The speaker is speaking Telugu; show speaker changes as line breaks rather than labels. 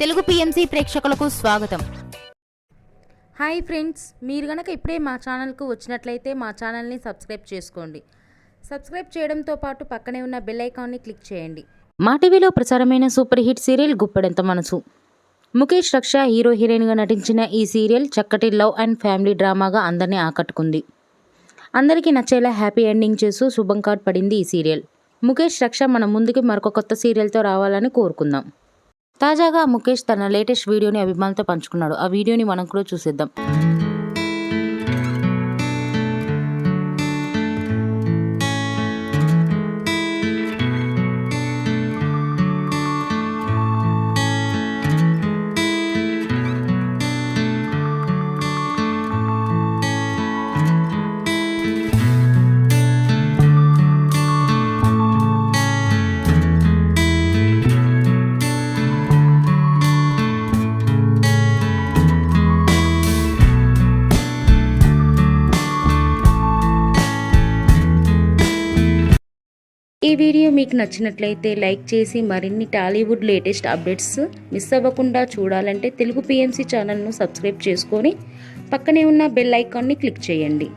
తెలుగు పిఎంసి ప్రేక్షకులకు స్వాగతం.
హాయ్ ఫ్రెండ్స్, మీరు గనక ఇప్పుడే మా ఛానల్కు వచ్చినట్లయితే మా ఛానల్ని సబ్స్క్రైబ్ చేసుకోండి. సబ్స్క్రైబ్ చేయడంతో పాటు పక్కనే ఉన్న బెల్ ఐకాన్ని క్లిక్ చేయండి.
మా టీవీలో ప్రసారమైన సూపర్ హిట్ సీరియల్ గుప్పెడంత మనసు. ముఖేష్ రక్ష హీరో హీరోయిన్గా నటించిన ఈ సీరియల్ చక్కటి లవ్ అండ్ ఫ్యామిలీ డ్రామాగా అందరినీ ఆకట్టుకుంది. అందరికీ నచ్చేలా హ్యాపీ ఎండింగ్ చేస్తూ శుభం కార్డ్ పడింది ఈ సీరియల్. ముఖేష్ రక్ష మన ముందుకి మరొక కొత్త సీరియల్తో రావాలని కోరుకుందాం. తాజాగా ముఖేష్ తన లేటెస్ట్ వీడియోని అభిమానులతో పంచుకున్నాడు. ఆ వీడియోని మనం కూడా చూసేద్దాం. ఈ వీడియో మీకు నచ్చినట్లయితే లైక్ చేసి మరిన్ని టాలీవుడ్ లేటెస్ట్ అప్డేట్స్ మిస్ అవ్వకుండా చూడాలంటే తెలుగు పిఎంసి ఛానల్ను సబ్స్క్రైబ్ చేసుకొని పక్కనే ఉన్న బెల్ ఐకాన్ని క్లిక్ చేయండి.